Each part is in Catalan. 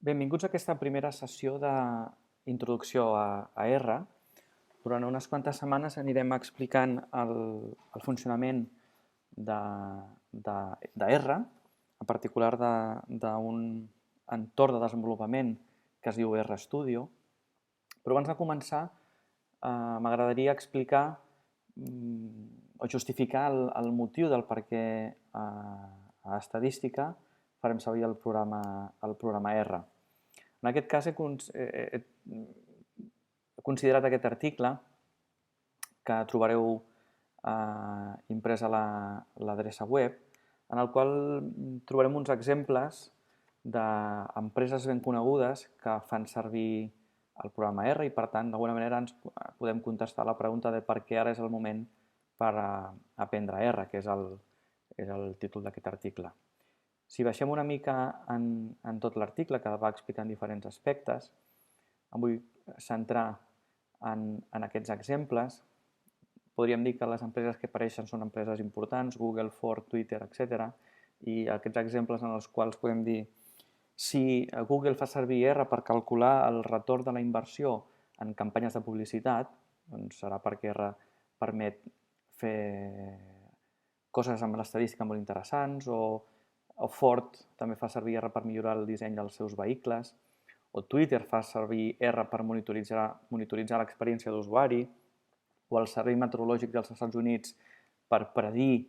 Benvinguts a aquesta primera sessió d'introducció a R. Durant unes quantes setmanes anirem explicant el funcionament de R, en particular d'un entorn de desenvolupament que es diu RStudio. Però abans de començar, m'agradaria explicar o justificar el motiu del per què a estadística farem servir el programa R. En aquest cas he considerat aquest article que trobareu imprès a l'adreça web, en el qual trobarem uns exemples d'empreses ben conegudes que fan servir el programa R i, per tant, d'alguna manera ens podem contestar la pregunta de per què ara és el moment per aprendre R, que és el títol d'aquest article. Si baixem una mica en tot l'article, que va explicant diferents aspectes, em vull centrar en aquests exemples. Podríem dir que les empreses que apareixen són empreses importants, Google, Ford, Twitter, etc. I aquests exemples en els quals podem dir si Google fa servir R per calcular el retorn de la inversió en campanyes de publicitat, doncs serà perquè R permet fer coses amb l'estadística molt interessants, o Ford també fa servir R per millorar el disseny dels seus vehicles, o Twitter fa servir R per monitoritzar l'experiència d'usuari, o el Servei Meteorològic dels Estats Units per predir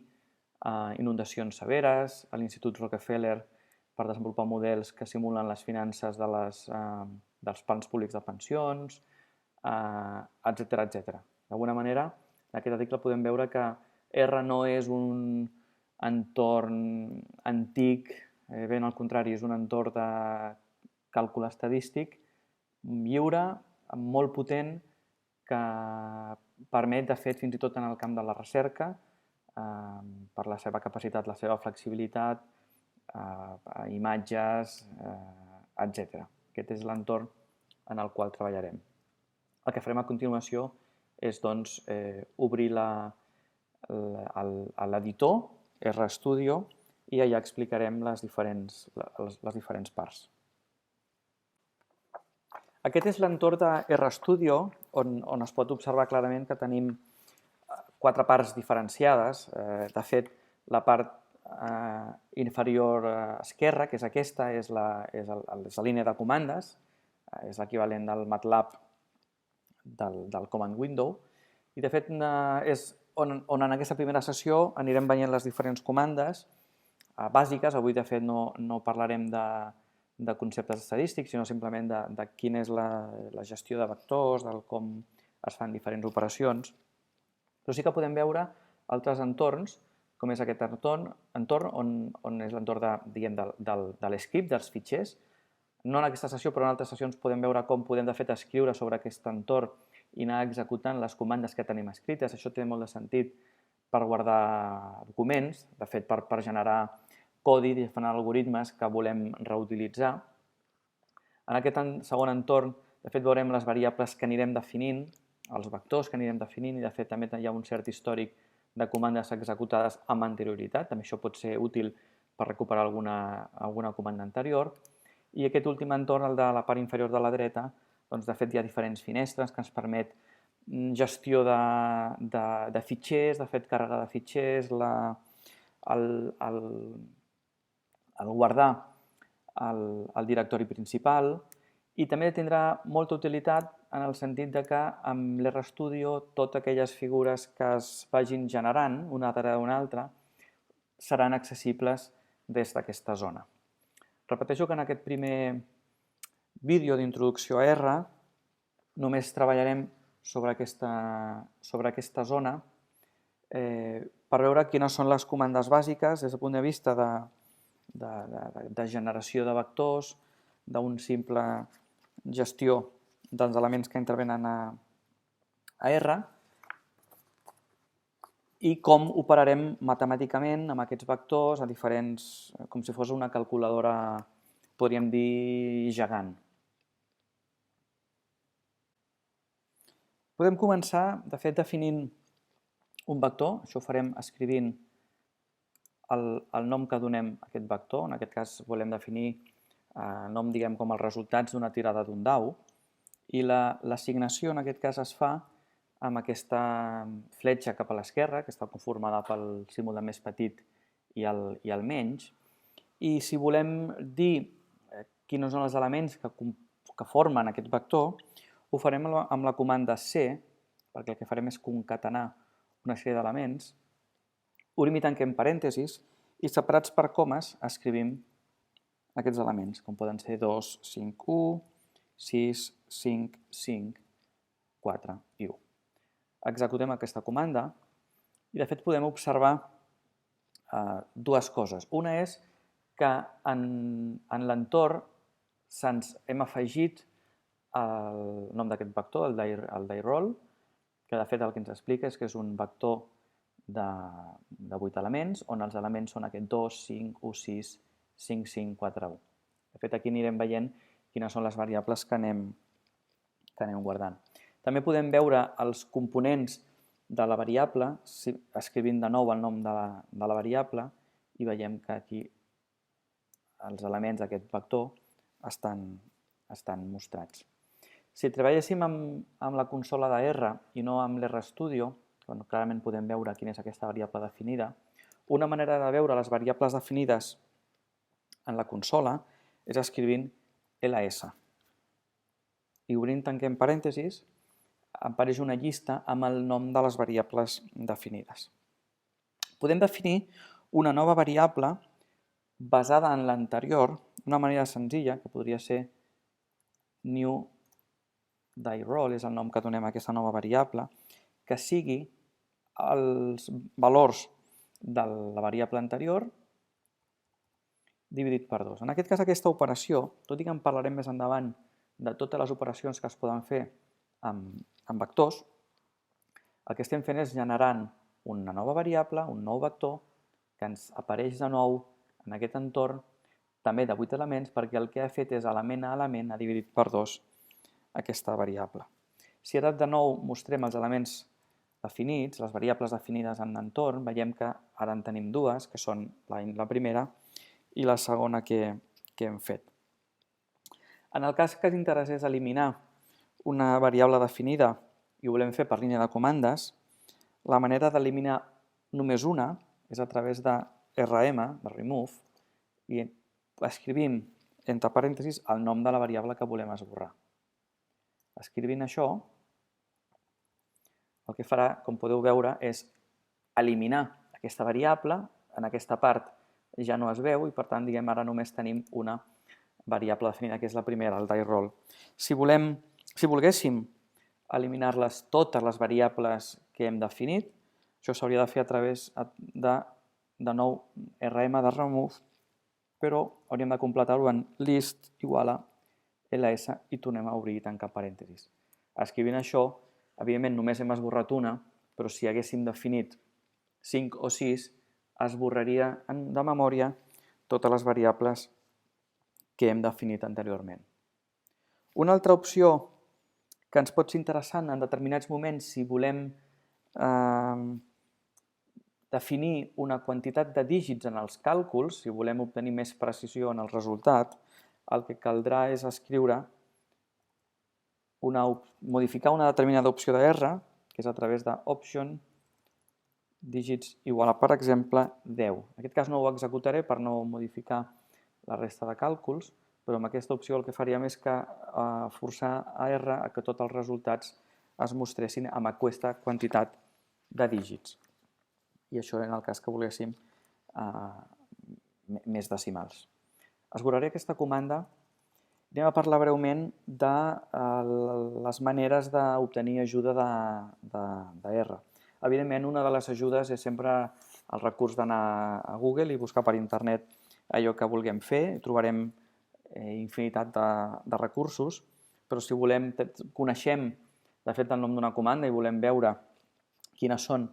inundacions severes, a l'Institut Rockefeller per desenvolupar models que simulen les finances dels plans públics de pensions, etc. D'alguna manera, en aquest article podem veure que R no és un entorn antic, ben al contrari, és un entorn de càlcul estadístic lliure, molt potent, que permet, de fet, fins i tot en el camp de la recerca, per la seva capacitat, la seva flexibilitat, imatges, etc. Aquest és l'entorn en el qual treballarem. El que farem a continuació és doncs, obrir l'editor RStudio i allà explicarem les diferents parts. Aquest és l'entorn de RStudio, on es pot observar clarament que tenim 4 parts diferenciades. De fet, la part inferior esquerra, que és aquesta, és la línia de comandes, és l'equivalent del MATLAB del Command Window, i de fet és on en aquesta primera sessió anirem veient les diferents comandes bàsiques. Avui, de fet, no parlarem de conceptes estadístics, sinó simplement de quina és la gestió de vectors, de com es fan diferents operacions. Però sí que podem veure altres entorns, com és aquest entorn on és l'entorn de l'script, dels fitxers. No en aquesta sessió, però en altres sessions podem veure com podem, de fet, escriure sobre aquest entorn i anar executant les comandes que tenim escrites. Això té molt de sentit per guardar documents, de fet, per generar codi, diferents algoritmes que volem reutilitzar. En aquest segon entorn, de fet, veurem les variables que anirem definint, els vectors que anirem definint, i de fet també hi ha un cert històric de comandes executades amb anterioritat. També això pot ser útil per recuperar alguna comanda anterior. I aquest últim entorn, el de la part inferior de la dreta, doncs de fet hi ha diferents finestres que ens permet gestió de fitxers, de fet càrrega de fitxers, el guardar el directori principal, i també tindrà molta utilitat en el sentit de que amb l'RStudio totes aquelles figures que es vagin generant una darrere d'una altra seran accessibles des d'aquesta zona. Repeteixo que en aquest primer vídeo d'introducció a R només treballarem sobre aquesta zona per veure quines són les comandes bàsiques des del punt de vista de generació de vectors, d'un simple gestió dels elements que intervenen a R, i com operarem matemàticament amb aquests vectors a diferents, com si fos una calculadora, podríem dir, gegant. Podem començar, de fet, definint un vector. Això ho farem escrivint el nom que donem a aquest vector. En aquest cas volem definir nom diguem com els resultats d'una tirada d'un dau, i l'assignació en aquest cas es fa amb aquesta fletxa cap a l'esquerra, que està conformada pel símbol de més petit i el menys, i si volem dir quins són els elements que formen aquest vector, ho farem amb la comanda C, perquè el que farem és concatenar una sèrie d'elements, obrim i tanquem parèntesis, i separats per comes escrivim aquests elements, com poden ser 2, 5, 1, 6, 5, 5, 4 i 1. Executem aquesta comanda i de fet podem observar dues coses. Una és que en l'entorn hem afegit el nom d'aquest vector, el dayroll, que de fet el que ens explica és que és un vector de 8 elements, on els elements són aquest 2, 5, 1, 6, 5, 5, 4, 1. De fet, aquí anirem veient quines són les variables que anem guardant. També podem veure els components de la variable, escrivint de nou el nom de la variable, i veiem que aquí els elements d'aquest vector estan mostrats. Si treballéssim amb la consola de R i no amb l'RStudio, clarament podem veure quina és aquesta variable definida, una manera de veure les variables definides en la consola és escrivint ls. I obrint tanquem parèntesis, apareix una llista amb el nom de les variables definides. Podem definir una nova variable basada en l'anterior, d'una manera senzilla, que podria ser new dayroll, és el nom que donem a aquesta nova variable, que sigui els valors de la variable anterior dividit per 2. En aquest cas, aquesta operació, tot i que en parlarem més endavant de totes les operacions que es poden fer amb vectors, el que estem fent és generant una nova variable, un nou vector, que ens apareix de nou en aquest entorn, també de 8 elements, perquè el que ha fet és element a element, ha dividit per 2 aquesta variable. Si ara de nou mostrem els elements definits, les variables definides en l'entorn, veiem que ara en tenim dues, que són la primera i la segona que hem fet. En el cas que ens interessés eliminar una variable definida i ho volem fer per línia de comandes, la manera d'eliminar només una és a través de rm, de remove, i escrivim entre parèntesis el nom de la variable que volem esborrar. Escrivint això, el que farà, com podeu veure, és eliminar aquesta variable. En aquesta part ja no es veu i, per tant, ara només tenim una variable definida, que és la primera, el dayroll. Si volguéssim eliminar-les totes les variables que hem definit, això s'hauria de fer a través de nou rm de remove, però hauríem de completar-ho en list igual a ls i tornem a obrir i tancar parèntesis. Escrivint això, evidentment només hem esborrat una, però si haguéssim definit 5 o 6, esborraria de memòria totes les variables que hem definit anteriorment. Una altra opció que ens pot ser interessant en determinats moments, si volem definir una quantitat de dígits en els càlculs, si volem obtenir més precisió en el resultat, el que caldrà és escriure modificar una determinada opció de R, que és a través d'option dígits igual a, per exemple, 10. En aquest cas no ho executaré per no modificar la resta de càlculs, però amb aquesta opció el que faríem és forçar a R a que tots els resultats es mostressin amb aquesta quantitat de dígits. I això en el cas que volguéssim més decimals. Esborraré aquesta comanda. Anem a parlar breument de les maneres d'obtenir ajuda de R. Evidentment, una de les ajudes és sempre el recurs d'anar a Google i buscar per internet allò que vulguem fer. Trobarem infinitat de recursos, però si coneixem de fet el nom d'una comanda i volem veure quines són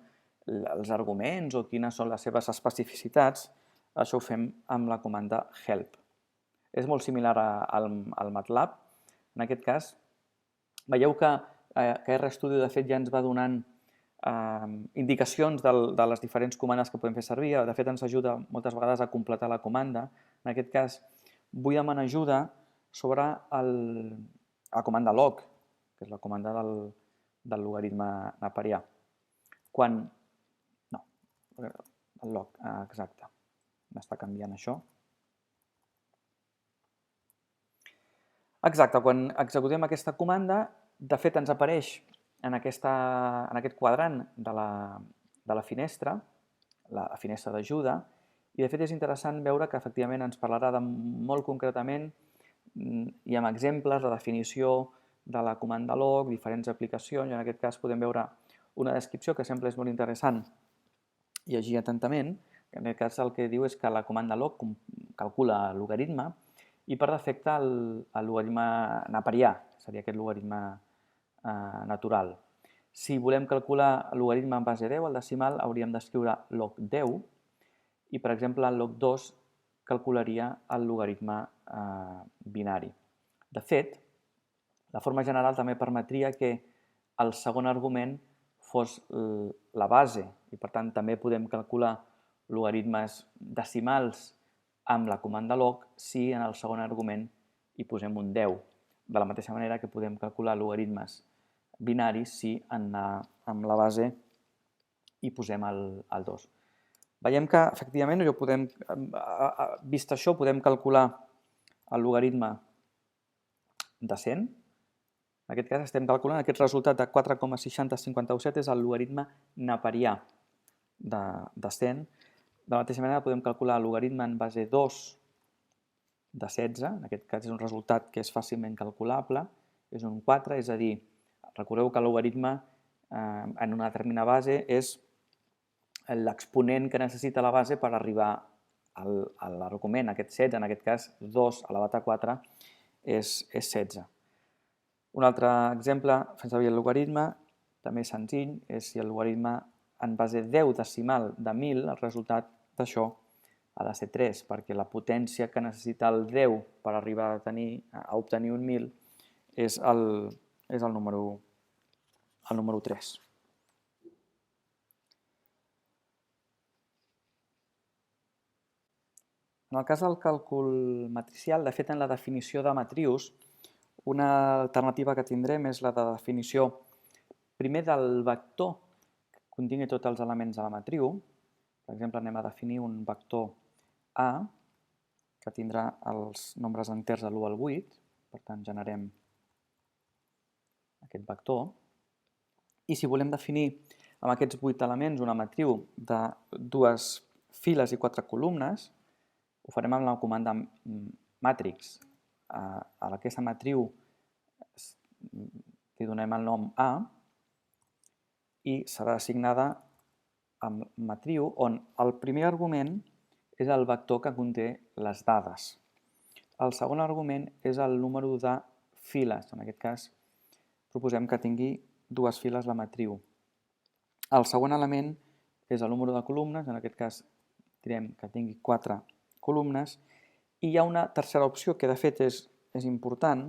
els arguments o quines són les seves especificitats, això ho fem amb la comanda help. És molt similar al MATLAB. En aquest cas, veieu que RStudio de fet ja ens va donant indicacions de les diferents comandes que podem fer servir. De fet, ens ajuda moltes vegades a completar la comanda. En aquest cas, vull demanar ajuda sobre la comanda log, que és la comanda del logaritme neperià. Quan... No, el log, exacte. M'està canviant això. Exacte, quan executem aquesta comanda, de fet ens apareix en aquest quadrant de la finestra, la finestra d'ajuda, i de fet és interessant veure que efectivament ens parlarà molt concretament i amb exemples de definició de la comanda log, diferents aplicacions, i en aquest cas podem veure una descripció que sempre és molt interessant llegir atentament, que en aquest cas el que diu és que la comanda log calcula el logaritme i per defecte el logaritme neperià, seria aquest logaritme natural. Si volem calcular el logaritme en base 10, el decimal, hauríem d'escriure log 10 i, per exemple, el log 2 calcularia el logaritme binari. De fet, la forma general també permetria que el segon argument fos la base i, per tant, també podem calcular logaritmes decimals amb la comanda log si en el segon argument hi posem un 10. De la mateixa manera que podem calcular logaritmes binaris si amb la base hi posem el 2. Veiem que, efectivament, vist això, podem calcular el logaritme de 100. En aquest cas estem calculant aquest resultat de 4,6057 és el logaritme neperià de 100. De la mateixa manera podem calcular el logaritme en base 2 de 16. En aquest cas és un resultat que és fàcilment calculable. És un 4, és a dir, recordeu que el logaritme en una determinada base és l'exponent que necessita la base per arribar a l'argument, aquest 16, en aquest cas 2 elevat a 4 és 16. Un altre exemple, fent servir el logaritme, també senzill, és si el logaritme en base 10 decimal de 1.000, el resultat d'això ha de ser 3, perquè la potència que necessita el 10 per arribar a obtenir un 1.000 és el número 3. En el cas del càlcul matricial, de fet, en la definició de matrius, una alternativa que tindrem és la de definició primer del vector que contingui tots els elements de la matriu. Per exemple, anem a definir un vector A que tindrà els nombres enters de l'1 al 8, per tant generem aquest vector. I si volem definir amb aquests 8 elements una matriu de 2 files i 4 columnes, ho farem amb la comanda matrix. A aquesta matriu li donem el nom A i serà assignada amb matriu on el primer argument és el vector que conté les dades. El segon argument és el número de files. En aquest cas, proposem que tingui 2 files la matriu. El segon element és el número de columnes. En aquest cas, direm que tingui 4 columnes. I hi ha una tercera opció que, de fet, és important.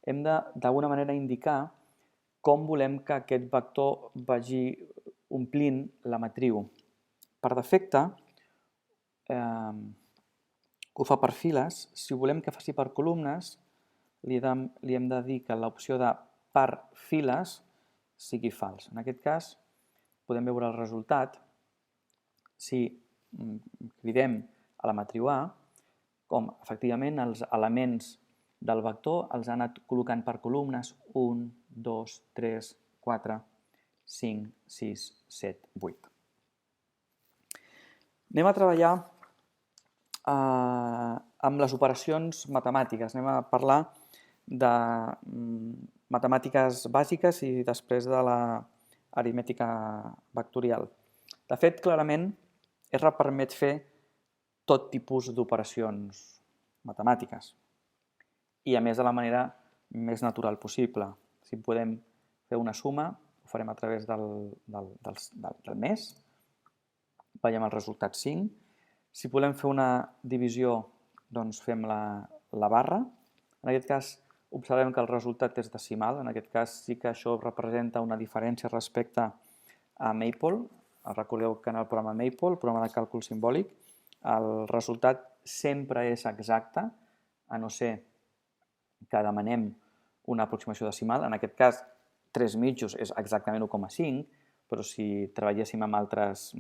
Hem d'alguna manera indicar com volem que aquest vector vagi omplint la matriu. Per defecte, ho fa per files. Si volem que faci per columnes, li hem de dir que l'opció de per files sigui fals. En aquest cas, podem veure el resultat. Si cridem a la matriu A, com efectivament els elements del vector els ha anat col·locant per columnes 1, 2, 3, 4, 5, 6, 7, 8. Anem a treballar amb les operacions matemàtiques. Anem a parlar de matemàtiques bàsiques i després de l'aritmètica vectorial. De fet, clarament, R permet fer tot tipus d'operacions matemàtiques i, a més, de la manera més natural possible. Si podem fer una suma, ho farem a través del més. Veiem el resultat 5. Si volem fer una divisió, doncs fem la barra. En aquest cas, observem que el resultat és decimal. En aquest cas sí que això representa una diferència respecte a Maple. Recordeu que en el programa Maple, el programa de càlcul simbòlic, el resultat sempre és exacte, a no ser que demanem una aproximació decimal. En aquest cas, 3 mitjos és exactament 1,5, però si treballéssim amb altres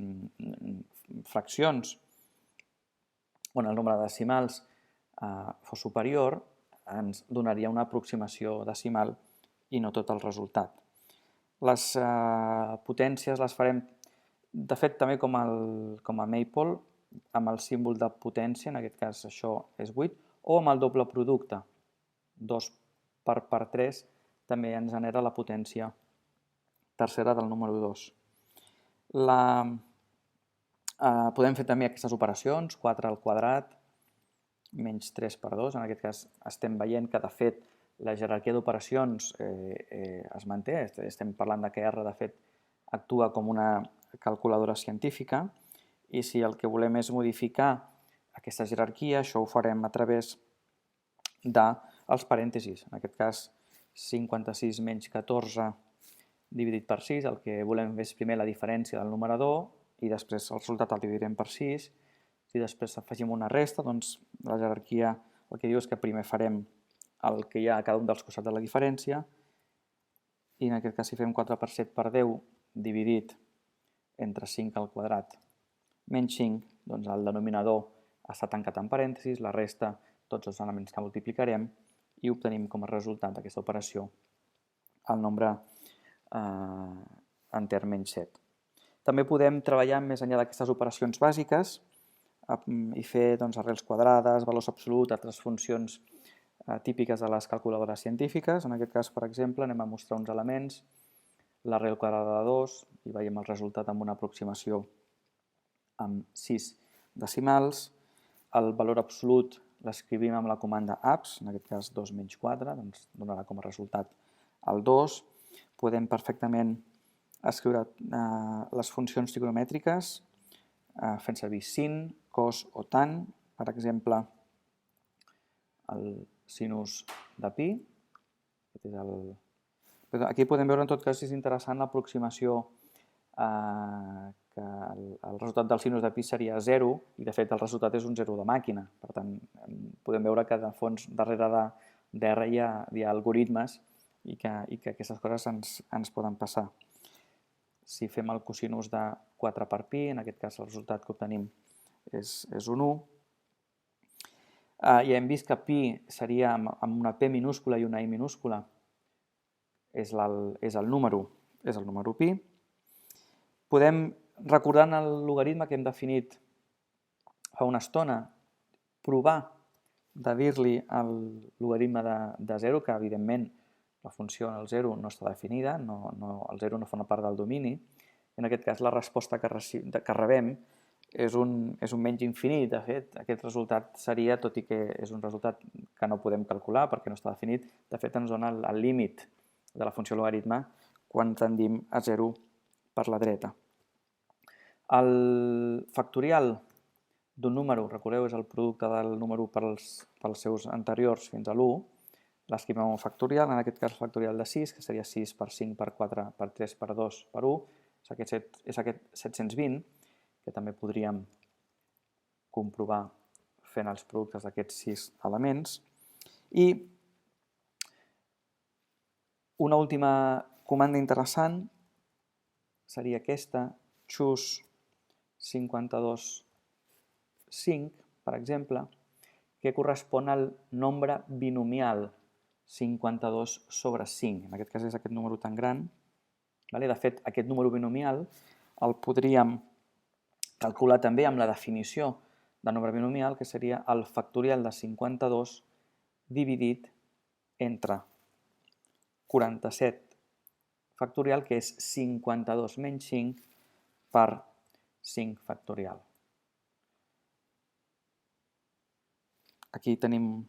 fraccions on el nombre de decimals fos superior, ens donaria una aproximació decimal i no tot el resultat. Les potències les farem, de fet, també com a Maple, amb el símbol de potència, en aquest cas això és 8, o amb el doble producte, 2 per 3, també ens genera la potència tercera del número 2. Podem fer també aquestes operacions, 4 al quadrat, menys 3 per 2. En aquest cas estem veient que, de fet, la jerarquia d'operacions es manté. Estem parlant que R, de fet, actua com una calculadora científica i si el que volem és modificar aquesta jerarquia, això ho farem a través dels parèntesis. En aquest cas, 56 menys 14 dividit per 6, el que volem és primer la diferència del numerador i després el resultat el dividirem per 6. Si després afegim una resta, doncs la jerarquia el que diu és que primer farem el que hi ha a cada un dels costats de la diferència i en aquest cas si fem 4 per 7 per 10 dividit entre 5 al quadrat menys 5, doncs el denominador està tancat en parèntesis, la resta, tots els elements que multiplicarem i obtenim com a resultat d'aquesta operació el nombre enter menys 7. També podem treballar més enllà d'aquestes operacions bàsiques i fer arrels quadrades, valors absoluts, altres funcions típiques de les calculadores científiques. En aquest cas, per exemple, anem a mostrar uns elements, l'arrel quadrada de 2, i veiem el resultat amb una aproximació amb 6 decimals. El valor absolut l'escrivim amb la comanda abs, en aquest cas 2 menys 4, doncs donarà com a resultat el 2. Podem perfectament escriure les funcions trigonomètriques fent servir sin, cos o tan. Per exemple, el sinus de pi. Aquí podem veure, en tot cas, és interessant l'aproximació que el resultat del sinus de pi seria 0 i, de fet, el resultat és un 0 de màquina. Per tant, podem veure que, de fons, darrere d'R hi ha algoritmes i que aquestes coses ens poden passar. Si fem el cosinus de 4 per pi, en aquest cas el resultat que obtenim és un 1. Ja hem vist que pi seria amb una P minúscula i una I minúscula, és el número pi. Podem, recordant el logaritme que hem definit fa una estona, provar de dir-li el logaritme de 0, que evidentment la funció en el 0 no està definida, el 0 no forma part del domini. En aquest cas, la resposta que rebem és un menys infinit. De fet, aquest resultat seria, tot i que és un resultat que no podem calcular perquè no està definit, de fet ens dona el límit de la funció logaritme quan tendim a 0 per la dreta. El factorial d'un número, recordeu, és el producte del número pels seus anteriors fins a l'1, l'escrivim amb un factorial, en aquest cas el factorial de 6, que seria 6 per 5 per 4 per 3 per 2 per 1, és aquest 720, que també podríem comprovar fent els productes d'aquests 6 elements. I una última comanda interessant seria aquesta, choose 52,5, per exemple, que correspon al nombre binomial 52 sobre 5. En aquest cas és aquest número tan gran. De fet, aquest número binomial el podríem calcular també amb la definició de nombre binomial, que seria el factorial de 52 dividit entre 47 factorial, que és 52 menys 5 per 5 factorial. Aquí tenim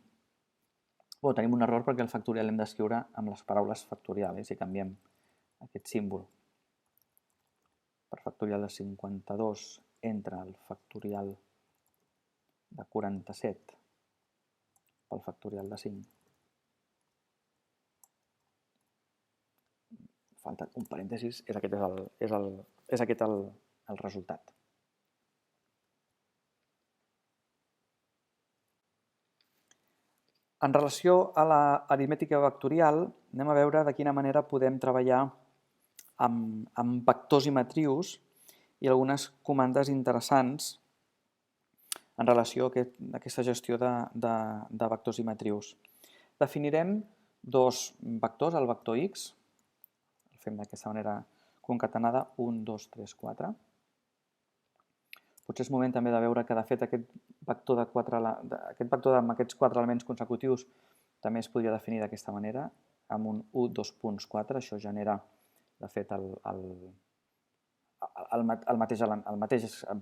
un error perquè el factorial l'hem d'escriure amb les paraules factorial, si canviem aquest símbol per factorial de 52 entre el factorial de 47 pel factorial de 5. Falta un parèntesis, és aquest el resultat. En relació a l'aritmètica vectorial, anem a veure de quina manera podem treballar amb vectors i matrius i algunes comandes interessants en relació a aquesta gestió de vectors i matrius. Definirem dos vectors, el vector x, el fem d'aquesta manera concatenada, 1, 2, 3, 4. Potser és moment també de veure que, de fet, aquest vector amb aquests 4 elements consecutius també es podria definir d'aquesta manera, amb un 1, 2 punts 4. Això genera, de fet, el mateix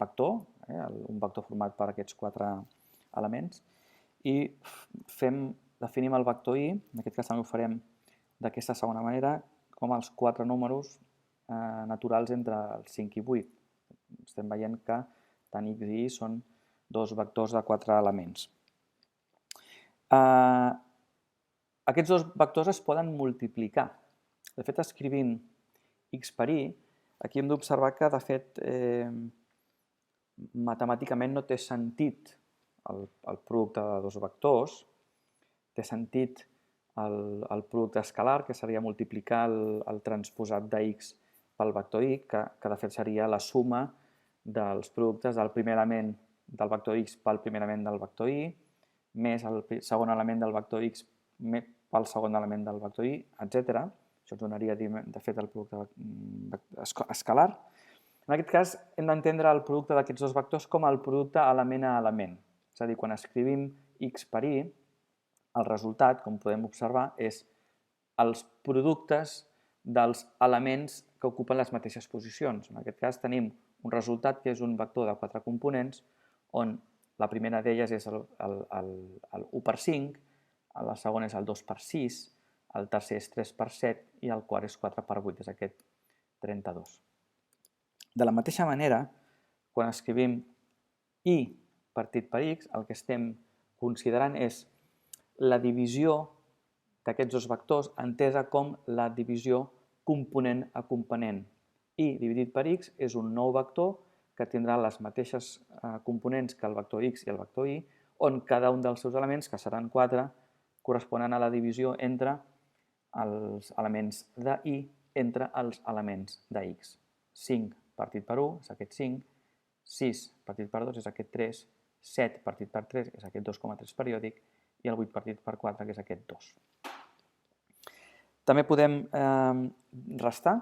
vector, un vector format per aquests 4 elements, i definim el vector i, en aquest cas també ho farem d'aquesta segona manera, com els 4 números naturals entre el 5 i 8. Estem veient que tant x i y són dos vectors de 4 elements. Aquests dos vectors es poden multiplicar. De fet, escrivint x per y, aquí hem d'observar que, de fet, matemàticament no té sentit el producte de dos vectors, té sentit el producte escalar, que seria multiplicar el transposat de x pel vector y, que de fet seria la suma dels productes del primer element del vector x pel primer element del vector y, més el segon element del vector x pel segon element del vector y, etc. Això ens donaria, de fet, el producte escalar. En aquest cas, hem d'entendre el producte d'aquests dos vectors com el producte element a element. És a dir, quan escrivim x per y, el resultat, com podem observar, és els productes dels elements que ocupen les mateixes posicions. En aquest cas tenim un resultat que és un vector de 4 components, on la primera d'elles és el 1 per 5, la segona és el 2 per 6, el tercer és 3 per 7 i el quart és 4 per 8, és aquest 32. De la mateixa manera, quan escrivim y partit per x, el que estem considerant és la divisió d'aquests dos vectors entesa com la divisió component a component. Y dividit per x és un nou vector que tindrà les mateixes components que el vector x i el vector y, on cada un dels seus elements, que seran 4, corresponen a la divisió entre els elements de y entre els elements de x. 5 partit per 1 és aquest 5, 6 partit per 2 és aquest 3, 7 partit per 3 és aquest 2,3 periòdic i el 8 partit per 4 que és aquest 2. També podem restar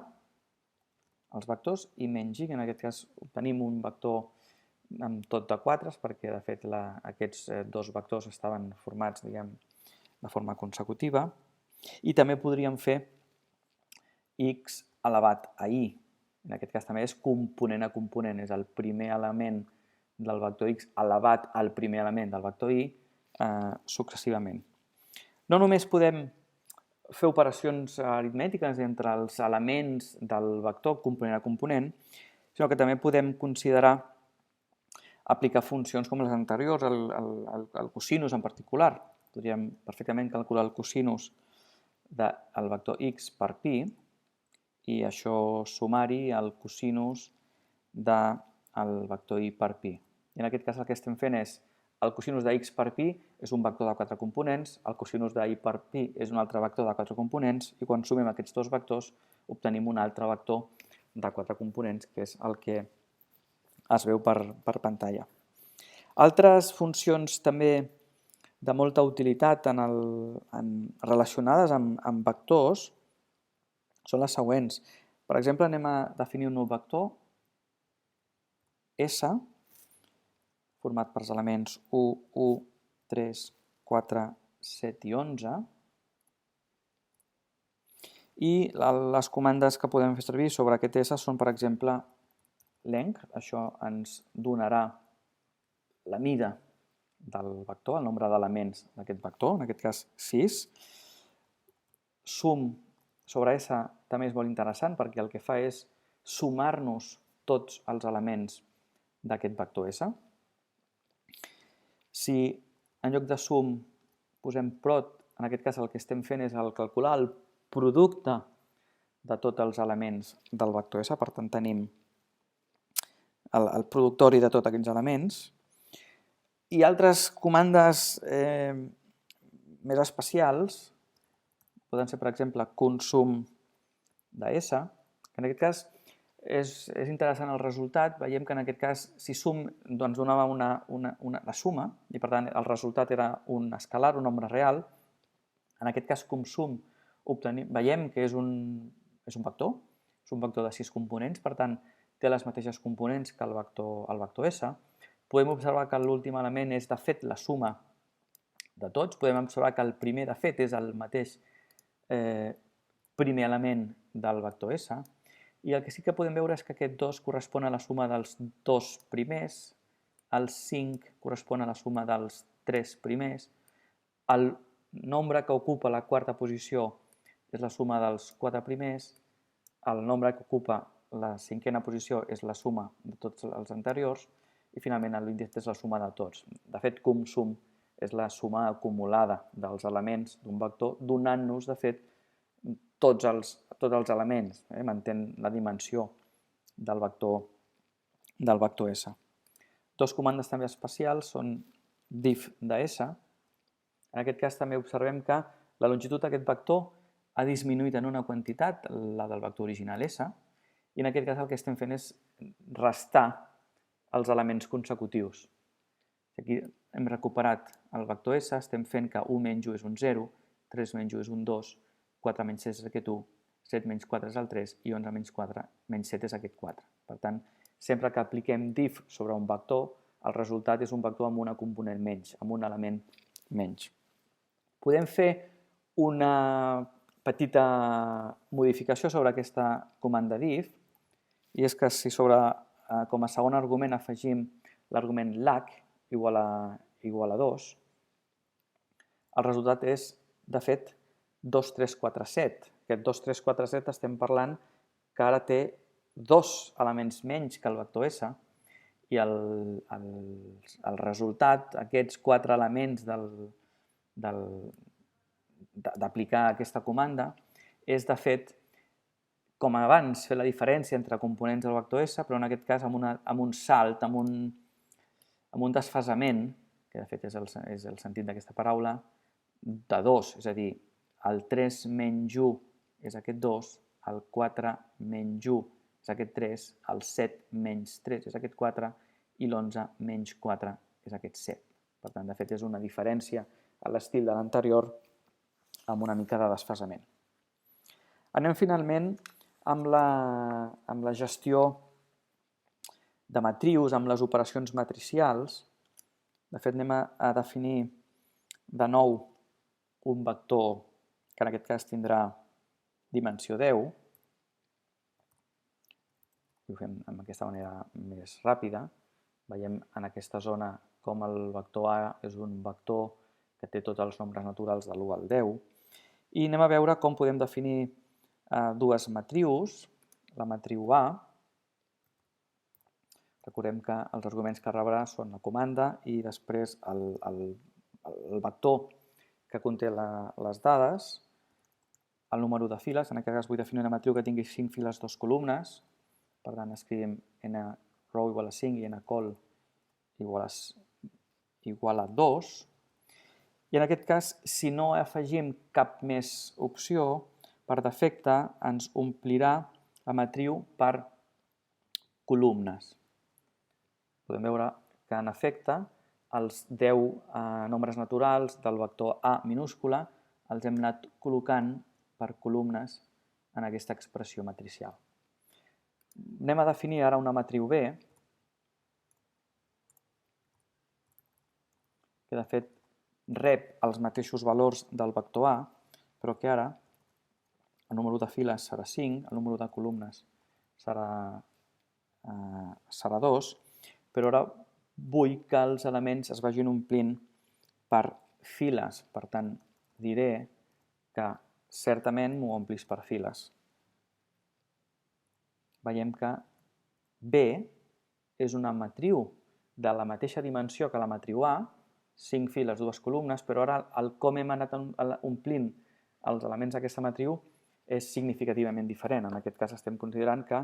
els vectors i menys y, que en aquest cas obtenim un vector amb tot de 4, perquè de fet aquests dos vectors estaven formats, diguem, de forma consecutiva. I també podríem fer x elevat a y. En aquest cas també és component a component, és el primer element del vector x elevat al primer element del vector y successivament. No només podem fer operacions aritmètiques entre els elements del vector component a component, sinó que també podem considerar aplicar funcions com les anteriors, el cosinus en particular. Podríem perfectament calcular el cosinus del vector x per pi i això sumar-hi el cosinus del vector y per pi. I en aquest cas el que estem fent és el cosinus de x per pi és un vector de 4 components, el cosinus de y per pi és un altre vector de 4 components i quan sumem aquests dos vectors obtenim un altre vector de 4 components, que és el que es veu per pantalla. Altres funcions també de molta utilitat relacionades amb vectors són les següents. Per exemple, anem a definir un nou vector S format per els elements 1, 1, 3, 4, 7 i 11. I les comandes que podem fer servir sobre aquest S són, per exemple, length. Això ens donarà la mida del vector, el nombre d'elements d'aquest vector, en aquest cas 6. Sum sobre S també és molt interessant perquè el que fa és sumar-nos tots els elements d'aquest vector S. Si en lloc de sum posem prod, en aquest cas el que estem fent és calcular el producte de tots els elements del vector S, per tant tenim el productori de tots aquests elements. I altres comandes més especials poden ser, per exemple, consum de S, que en aquest cas és interessant el resultat. Veiem que en aquest cas, si sum, doncs donava la suma, i per tant el resultat era un escalar, un nombre real. En aquest cas, consum, veiem que és un vector, és un vector de 6 components, per tant, té les mateixes components que el vector S. Podem observar que l'últim element és, de fet, la suma de tots. Podem observar que el primer, de fet, és el mateix primer element del vector S. I el que sí que podem veure és que aquest 2 correspon a la suma dels 2 primers, el 5 correspon a la suma dels 3 primers, el nombre que ocupa la quarta posició és la suma dels 4 primers, el nombre que ocupa la cinquena posició és la suma de tots els anteriors i finalment l'índex és la suma de tots. De fet, consum és la suma acumulada dels elements d'un vector, donant-nos, de fet, tots els elements, mantén la dimensió del vector S. Dos comandes també especials són diff de S. En aquest cas també observem que la longitud d'aquest vector ha disminuït en una quantitat, la del vector original S, i en aquest cas el que estem fent és restar els elements consecutius. Aquí hem recuperat el vector S, estem fent que 1 menys 1 és un 0, 3 menys 1 és un 2, 4 menys 6 és aquest 1, 7 menys 4 és el 3 i 11 menys 4 menys 7 és aquest 4. Per tant, sempre que apliquem diff sobre un vector, el resultat és un vector amb una component menys, amb un element menys. Podem fer una petita modificació sobre aquesta comanda diff, i és que si com a segon argument afegim l'argument lag igual a 2, el resultat és, de fet, 2, 3, 4, 7. Aquest 2, 3, 4, 7 estem parlant que ara té 2 elements menys que el vector S i el resultat, aquests 4 elements d'aplicar aquesta comanda, és, de fet, com abans, fer la diferència entre components del vector S, però en aquest cas amb un salt, amb un desfasament, que de fet és el sentit d'aquesta paraula, de 2, és a dir, el 3 menys 1 és aquest 2, el 4 menys 1 és aquest 3, el 7 menys 3 és aquest 4 i l'11 menys 4 és aquest 7. Per tant, de fet, és una diferència a l'estil de l'anterior amb una mica de desfasament. Anem finalment amb la gestió de matrius, amb les operacions matricials. De fet, anem a definir de nou un vector que en aquest cas tindrà dimensió 10. Ho fem d'aquesta manera més ràpida. Veiem en aquesta zona com el vector A és un vector que té tots els nombres naturals de l'1 al 10. I anem a veure com podem definir dues matrius. La matriu A, recordem que els arguments que rebrà són la comanda i després el vector que conté les dades, el número de files. En aquest cas vull definir una matriu que tingui 5 files, 2 columnes. Per tant, escrivim n row igual a 5 i n col igual a 2. I en aquest cas, si no afegim cap més opció, per defecte ens omplirà la matriu per columnes. Podem veure que, en efecte, els 10 nombres naturals del vector A minúscula els hem anat col·locant per columnes en aquesta expressió matricial. Anem a definir ara una matriu B, que de fet rep els mateixos valors del vector A, però que ara el número de files serà 5, el número de columnes serà 2, però ara vull que els elements es vagin omplint per files. Per tant, diré que certament m'ho omplis per files. Veiem que B és una matriu de la mateixa dimensió que la matriu A, 5 files, 2 columnes, però ara el com hem anat omplint els elements d'aquesta matriu és significativament diferent. En aquest cas estem considerant que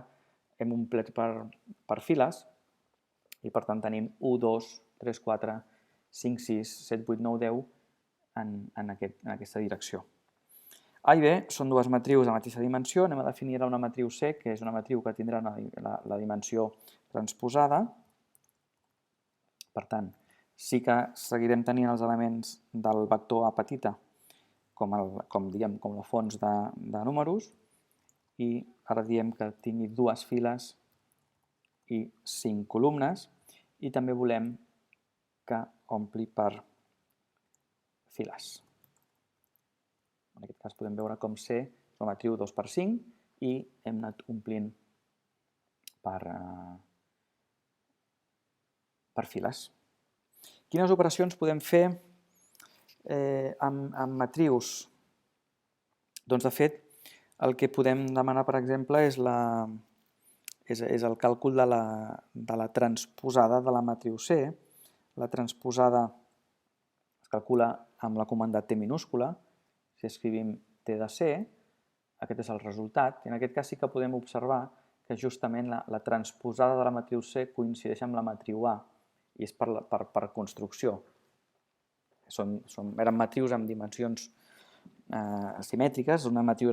hem omplert per files i per tant tenim 1, 2, 3, 4, 5, 6, 7, 8, 9, 10 en aquesta direcció. A i B són dues matrius de mateixa dimensió. Anem a definir una matriu C, que és una matriu que tindrà la dimensió transposada. Per tant, sí que seguirem tenint els elements del vector A petita com la fons de números, i ara diem que tingui dues files i 5 columnes, i també volem que ompli per files. En aquest cas podem veure com C és una matriu 2x5 i hem anat omplint per files. Quines operacions podem fer amb matrius? Doncs, de fet, el que podem demanar, per exemple, és el càlcul de la transposada de la matriu C. La transposada es calcula amb la comanda T minúscula. Si escrivim T de C, aquest és el resultat. I en aquest cas sí que podem observar que justament la transposada de la matriu C coincideix amb la matriu A, i és per construcció. Eren matrius amb dimensions simètriques. La matriu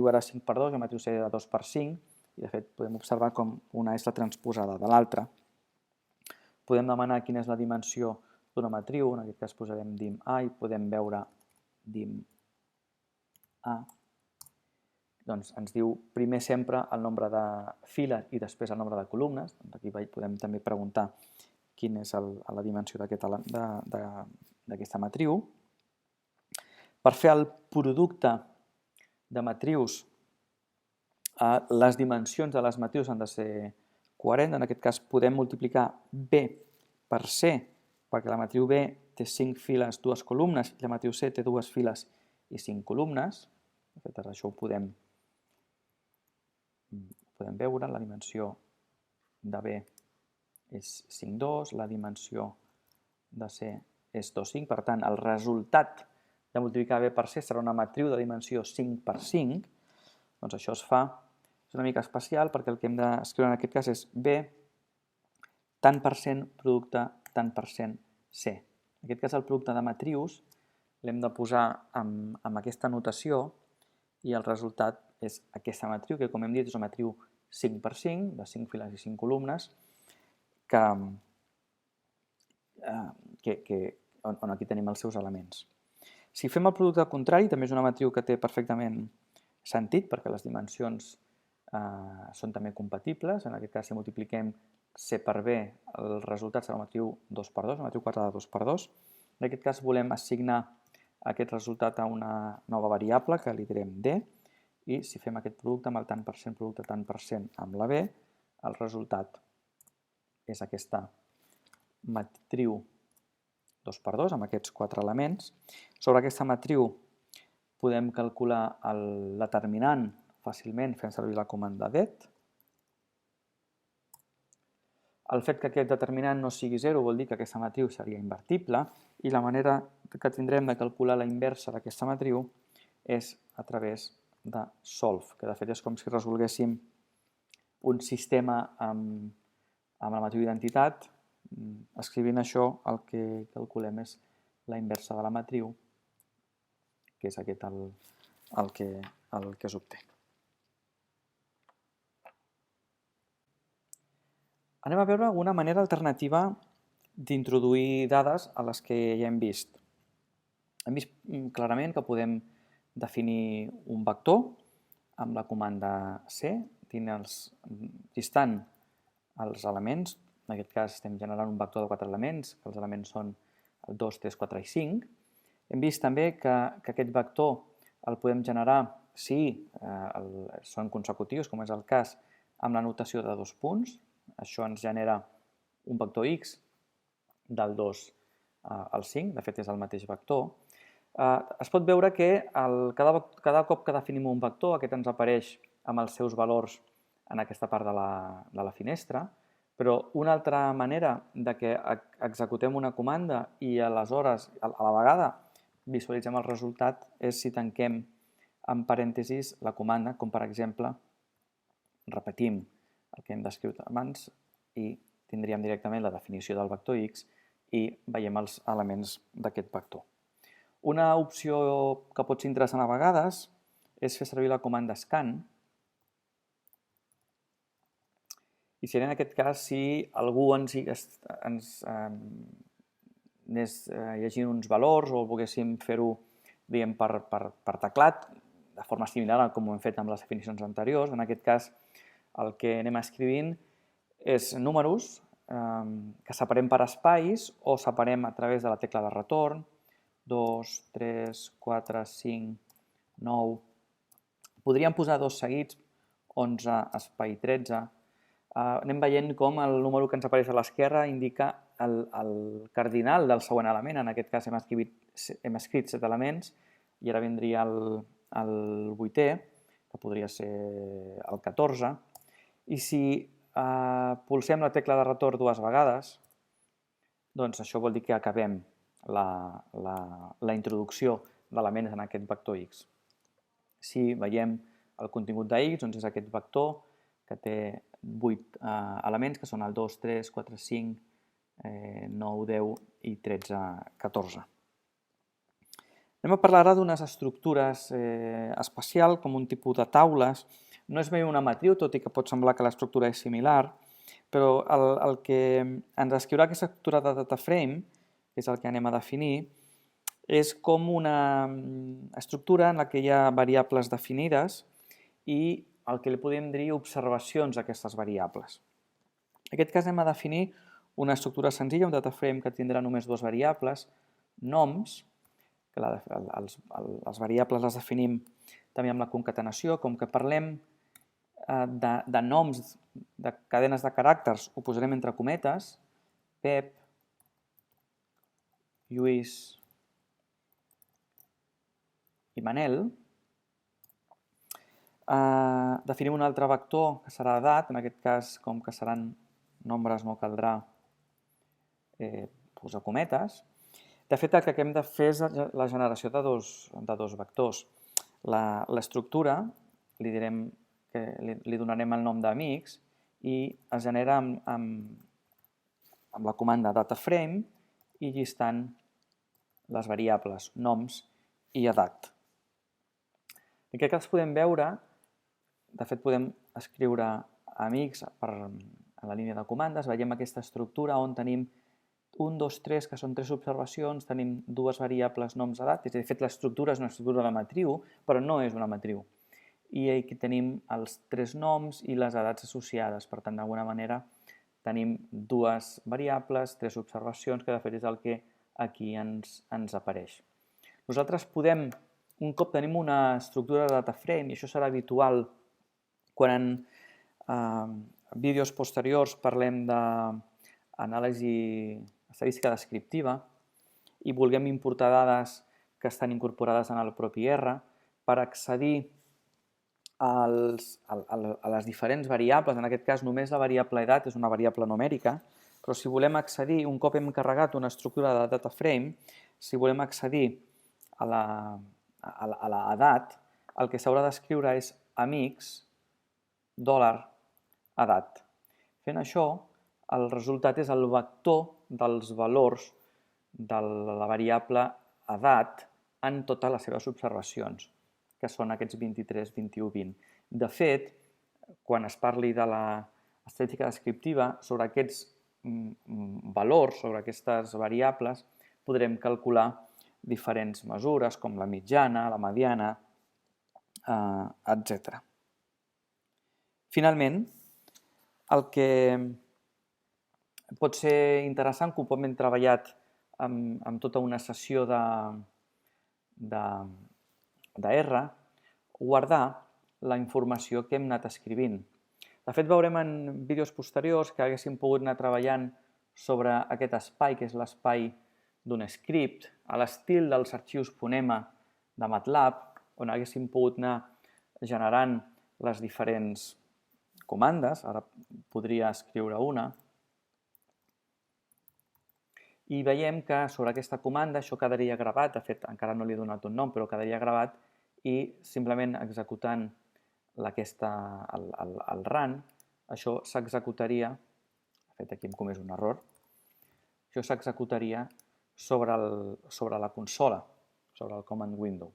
era 5x2 i la matriu C era 2x5, i de fet podem observar com una és la transposada de l'altra. Podem demanar quina és la dimensió d'una matriu. En aquest cas posarem dim A i podem veure dim A. Doncs ens diu primer sempre el nombre de files i després el nombre de columnes. Aquí podem també preguntar quina és la dimensió d'aquesta matriu. Per fer el producte de matrius, les dimensions de les matrius han de ser coherents. En aquest cas podem multiplicar B per C, perquè la matriu B té 5 files, 2 columnes, i la matriu C té 2 files i 5 columnes. De fet, això ho podem veure. La dimensió de B és 5,2, la dimensió de C és 2,5. Per tant, el resultat de multiplicar B per C serà una matriu de dimensió 5x5. Doncs això és una mica especial, perquè el que hem d'escriure en aquest cas és B tant per cent producte tant per cent C. En aquest cas el producte de matrius l'hem de posar amb aquesta notació, i el resultat és aquesta matriu, que com hem dit és una matriu 5x5, de 5 files i 5 columnes, on aquí tenim els seus elements. Si fem el producte contrari, també és una matriu que té perfectament sentit, perquè les dimensions són també compatibles. En aquest cas, si multipliquem C per B, el resultat serà una matriu 2x2, una matriu quadrada 2x2. En aquest cas volem assignar aquest resultat a una nova variable que li direm D, i si fem aquest producte amb el tant per cent producte tant per cent amb la B, el resultat és aquesta matriu 2x2 amb aquests 4 elements. Sobre aquesta matriu podem calcular el determinant fàcilment fent servir la comanda det. El fet que aquest determinant no sigui 0 vol dir que aquesta matriu seria invertible, i la manera que tindrem de calcular la inversa d'aquesta matriu és a través de solve, que de fet és com si resolguéssim un sistema amb la matriu d'identitat. Escrivint això, el que calculem és la inversa de la matriu, que és aquest el que s'obté. Anem a veure una manera alternativa d'introduir dades a les que ja hem vist. Hem vist clarament que podem definir un vector amb la comanda C, llistant els elements. En aquest cas estem generant un vector de 4 elements, que els elements són el 2, 3, 4 i 5. Hem vist també que aquest vector el podem generar si són consecutius, com és el cas, amb la notació de 2 punts. Això ens genera un vector x del 2 al 5, de fet és el mateix vector. Es pot veure que cada cop que definim un vector, aquest ens apareix amb els seus valors en aquesta part de la finestra, però una altra manera de que executem una comanda i aleshores a la vegada visualitzem el resultat és si tanquem en parèntesis la comanda, com per exemple repetim el que hem descrit abans i tindríem directament la definició del vector x i veiem els elements d'aquest vector. Una opció que pot ser interessant a vegades és fer servir la comanda scan. I seria en aquest cas si algú ens anés llegint uns valors o volguéssim fer-ho per teclat, de forma similar a com ho hem fet amb les definicions anteriors. En aquest cas, el que anem escrivint és números que separem per espais o separem a través de la tecla de retorn, 2, 3, 4, 5, 9... Podríem posar dos seguits, 11, espai 13. Anem veient com el número que ens apareix a l'esquerra indica el cardinal del següent element. En aquest cas hem escrit 7 elements i ara vindria el 8è, que podria ser el 14. I si pulsem la tecla de retorn dues vegades, doncs això vol dir que acabem la introducció d'elements en aquest vector X. Si veiem el contingut de X, doncs és aquest vector que té 8 elements, que són el 2, 3, 4, 5, 9, 10 i 13, 14. Anem a parlar ara d'unes estructures especials, com un tipus de taules. No és bé una matriu, tot i que pot semblar que l'estructura és similar, però el que ens descriurà aquesta estructura de data frame, que és el que anem a definir, és com una estructura en la que hi ha variables definides i el que li podem dir observacions a aquestes variables. En aquest cas anem a definir una estructura senzilla, un data frame que tindrà només dues variables, noms, que les variables les definim també amb la concatenació, com que parlem de noms de cadenes de caràcters, ho posarem entre cometes, Pep, Lluís i Manel. Definim un altre vector que serà edat, en aquest cas, com que seran nombres, no caldrà posar cometes. De fet, el que hem de fer és la generació de dos vectors. L'estructura li donarem el nom d'amics i es genera amb la comanda dataframe i llistant les variables noms i edat. En aquest cas podem veure, de fet podem escriure amics en la línia de comandes, veiem aquesta estructura on tenim 1, 2, 3, que són 3 observacions, tenim dues variables noms, edat, de fet l'estructura és una estructura de matriu, però no és una matriu. I aquí tenim els 3 noms i les edats associades, per tant, d'alguna manera tenim dues variables, 3 observacions, que de fet és el que aquí ens apareix. Nosaltres podem, un cop tenim una estructura de data frame, i això serà habitual quan en vídeos posteriors parlem d'anàlisi estadística descriptiva i vulguem importar dades que estan incorporades en el propi R, per accedir a les diferents variables, en aquest cas només la variable edat és una variable numèrica, però si volem accedir, un cop hem carregat una estructura de data frame, si volem accedir a l'edat, el que s'haurà d'escriure és amics $edat. Fent això, el resultat és el vector dels valors de la variable edat en totes les seves observacions, que són aquests 23, 21, 20. De fet, quan es parli de l'estadística descriptiva, sobre aquests valors, sobre aquestes variables, podrem calcular diferents mesures, com la mitjana, la mediana, etc. Finalment, el que pot ser interessant, que hem treballat amb tota una sessió de R, guardar la informació que hem anat escrivint. De fet, veurem en vídeos posteriors que haguéssim pogut anar treballant sobre aquest espai, que és l'espai d'un script, a l'estil dels arxius Fonema de MATLAB, on haguéssim pogut anar generant les diferents comandes. Ara podria escriure una. I veiem que sobre aquesta comanda això quedaria gravat, de fet encara no li he donat un nom, però quedaria gravat i simplement executant el run, això s'executaria, de fet aquí em comès un error, això s'executaria sobre la consola, sobre el command window.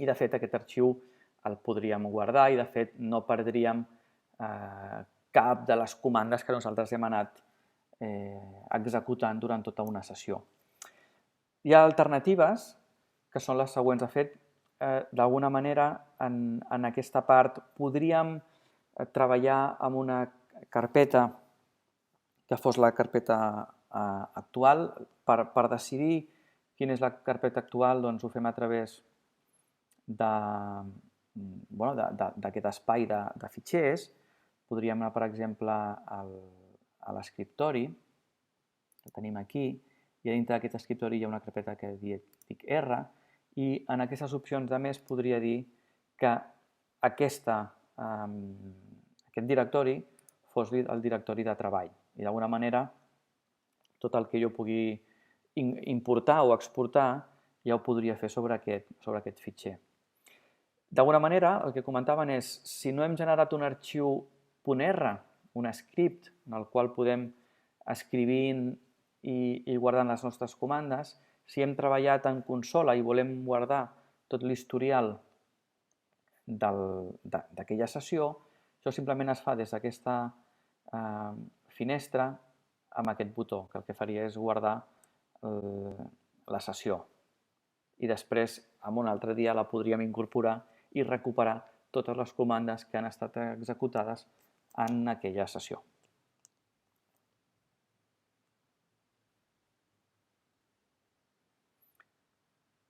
I, de fet, aquest arxiu el podríem guardar i, de fet, no perdríem cap de les comandes que nosaltres hem anat executant durant tota una sessió. Hi ha alternatives, que són les següents. De fet, d'alguna manera, en aquesta part podríem treballar amb una carpeta que fos la carpeta actual. Per decidir quina és la carpeta actual, doncs ho fem a través d'aquest espai de fitxers. Podríem anar, per exemple, a l'escriptori, que tenim aquí, i a dintre d'aquest escriptori hi ha una carpeta que dic R, i en aquestes opcions de més podria dir que aquest directori fos el directori de treball. I d'alguna manera tot el que jo pugui importar o exportar ja ho podria fer sobre aquest fitxer. D'alguna manera, el que comentaven és, si no hem generat un arxiu .r, un script en el qual podem escrivint i guardant les nostres comandes, si hem treballat en consola i volem guardar tot l'historial d'aquella sessió, això simplement es fa des d'aquesta finestra amb aquest botó, que el que faria és guardar la sessió. I després, en un altre dia, la podríem incorporar i recuperar totes les comandes que han estat executades en aquella sessió.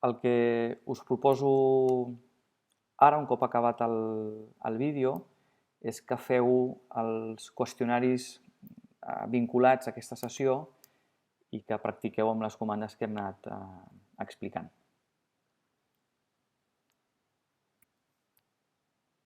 El que us proposo ara, un cop acabat el vídeo, és que feu els qüestionaris vinculats a aquesta sessió i que practiqueu amb les comandes que hem anat explicant.